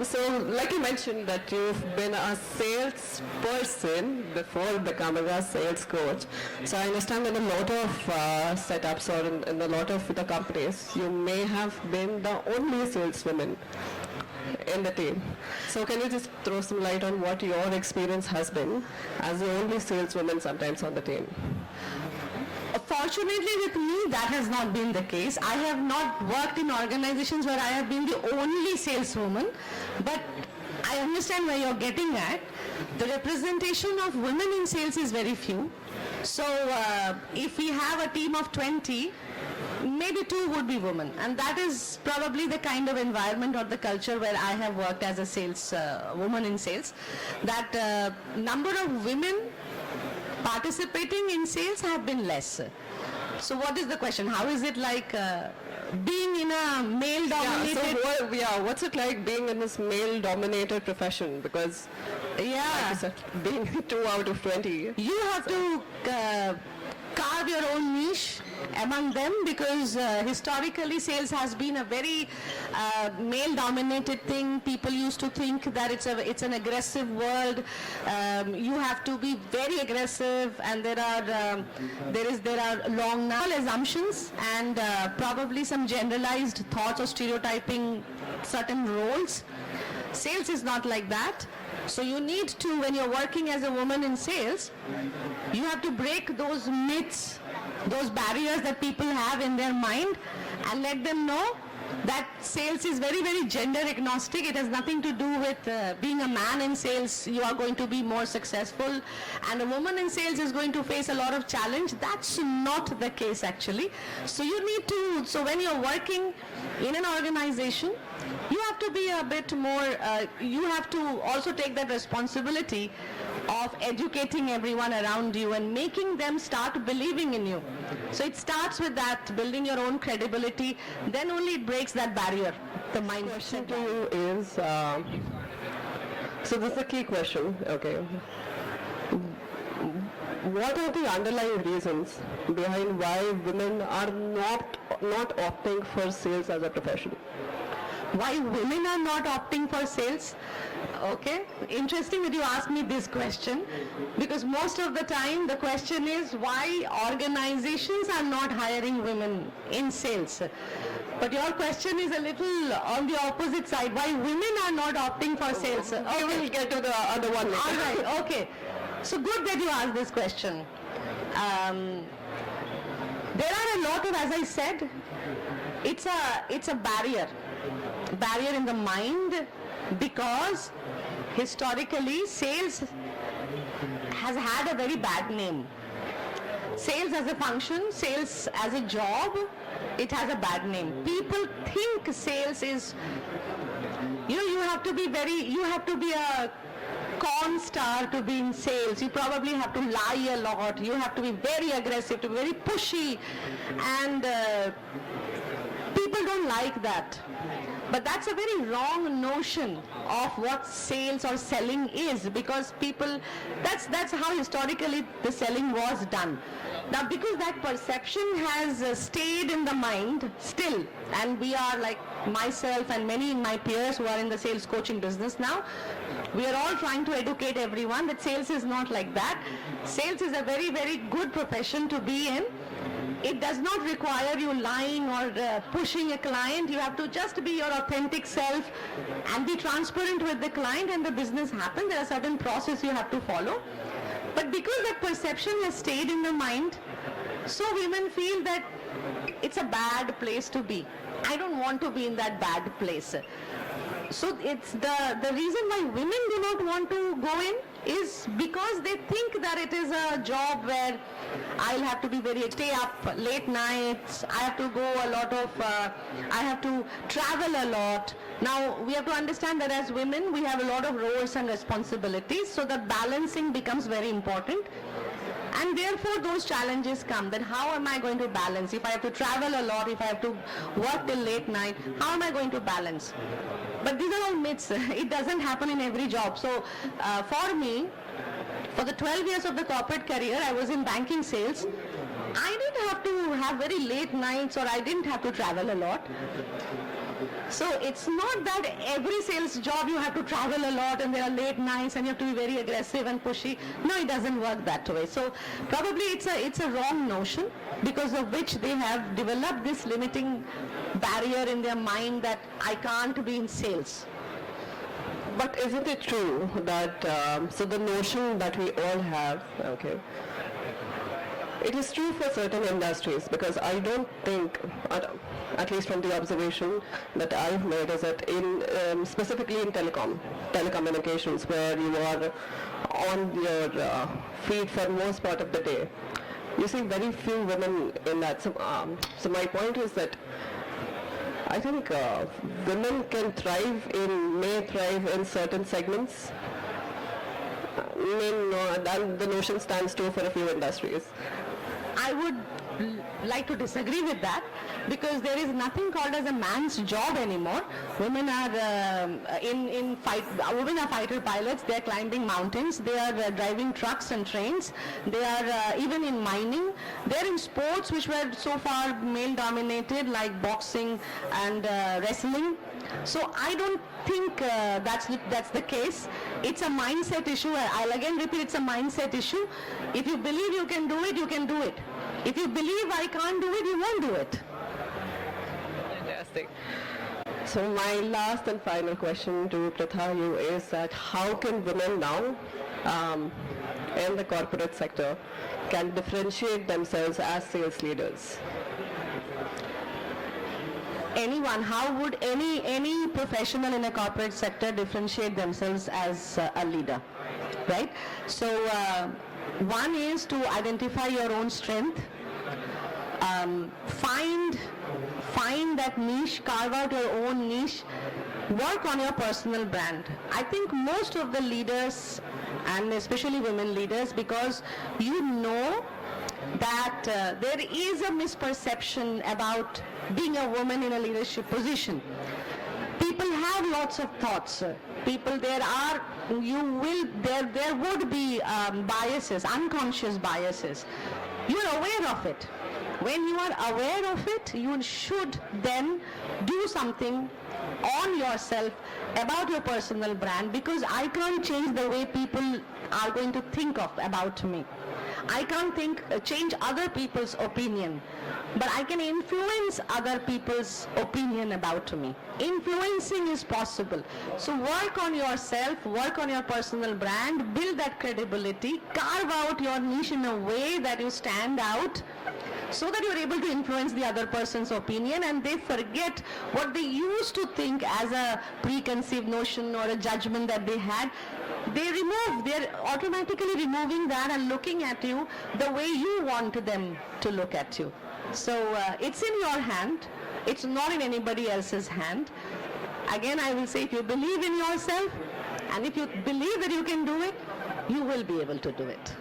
So like you mentioned that you've been a salesperson before becoming a sales coach. So I understand in a lot of setups or in a lot of the companies, you may have been the only saleswoman in the team. So can you just throw some light on what your experience has been as the only saleswoman sometimes on the team? Fortunately with me, that has not been the case. I have not worked in organizations where I have been the only saleswoman, but I understand where you're getting at. The representation of women in sales is very few. So if we have a team of 20, maybe 2 would be women, and that is probably the kind of environment or the culture where I have worked as a sales woman in sales. That number of women participating in sales have been less. So what is the question? How is it like being in a male-dominated... What's it like being in this male-dominated profession? Because like you said, being 2 out of 20. You have to carve your own niche among them, because historically sales has been a very male-dominated thing. People used to think that it's an aggressive world. You have to be very aggressive, and there are long assumptions and probably some generalized thoughts or stereotyping certain roles. Sales is not like that. So you need to, when you're working as a woman in sales, you have to break those myths, those barriers that people have in their mind, and let them know that sales is very, very gender agnostic. It has nothing to do with being a man in sales, you are going to be more successful, and a woman in sales is going to face a lot of challenge. That's not the case actually. So you need to, so when you're working in an organization, you have to be a bit more, you have to also take that responsibility of educating everyone around you and making them start believing in you. So it starts with that, building your own credibility, then only it breaks that barrier. The mind question to you is, so this is a key question, okay. What are the underlying reasons behind why women are not opting for sales as a profession? Why women are not opting for sales? Okay, interesting that you asked me this question, because most of the time the question is why organizations are not hiring women in sales. But your question is a little on the opposite side, why women are not opting for sales. Okay, we'll get to the other one later. All right, okay. So good that you asked this question. There are a lot of, as I said, it's a barrier in the mind, because historically sales has had a very bad name. Sales as a function, sales as a job, it has a bad name. People think sales is, you have to be a con star to be in sales. You probably have to lie a lot. You have to be very aggressive, to be very pushy, and people don't like that. But that's a very wrong notion of what sales or selling is, because people, that's how historically the selling was done. Now because that perception has stayed in the mind still, and we are, like myself and many of my peers who are in the sales coaching business now, we are all trying to educate everyone that sales is not like that. Sales is a very, very good profession to be in. It does not require you lying or pushing a client. You have to just be your authentic self and be transparent with the client, and the business happens. There are certain processes you have to follow. But because that perception has stayed in the mind, so women feel that it's a bad place to be. I don't want to be in that bad place. So it's the reason why women do not want to go in is because they think that it is a job where I'll have to be stay up late nights, I have to go a lot of, I have to travel a lot. Now we have to understand that as women we have a lot of roles and responsibilities, so the balancing becomes very important. And therefore those challenges come, that how am I going to balance? If I have to travel a lot, if I have to work till late night, how am I going to balance? But these are all myths. It doesn't happen in every job. So for me, for the 12 years of the corporate career, I was in banking sales. I didn't have to have very late nights, or I didn't have to travel a lot. So it's not that every sales job you have to travel a lot and there are late nights and you have to be very aggressive and pushy. No, it doesn't work that way. So probably it's a wrong notion, because of which they have developed this limiting barrier in their mind that I can't be in sales. But isn't it true that, so the notion that we all have, okay, it is true for certain industries, because I don't think, at least from the observation that I've made, is that in specifically in telecommunications, where you are on your feet for most part of the day, you see very few women in that. So my point is that I think women may thrive in certain segments. The notion stands true for a few industries. I would like to disagree with that, because there is nothing called as a man's job anymore. Women are women are fighter pilots. They are climbing mountains. They are driving trucks and trains. They are even in mining. They are in sports which were so far male dominated, like boxing and wrestling. So I don't think that's the case. It's a mindset issue. I'll again repeat, it's a mindset issue. If you believe you can do it, you can do it. If you believe I can't do it, you won't do it. Fantastic. So my last and final question to Pritha, you is that how can women now in the corporate sector can differentiate themselves as sales leaders? Anyone, how would any professional in a corporate sector differentiate themselves as a leader, right? So one is to identify your own strength, find that niche, carve out your own niche, work on your personal brand. I think most of the leaders, and especially women leaders, because you know that there is a misperception about being a woman in a leadership position. People have lots of thoughts. There would be biases, unconscious biases. You're aware of it. When you are aware of it, you should then do something on yourself about your personal brand, because I can't change the way people are going to think about me. I can't change other people's opinion, but I can influence other people's opinion about me. Influencing is possible. So work on yourself, work on your personal brand, build that credibility, carve out your niche in a way that you stand out, so that you're able to influence the other person's opinion, and they forget what they used to think as a preconceived notion or a judgment that they had. They're automatically removing that and looking at you the way you want them to look at you. So it's in your hand. It's not in anybody else's hand. Again, I will say, if you believe in yourself and if you believe that you can do it, you will be able to do it.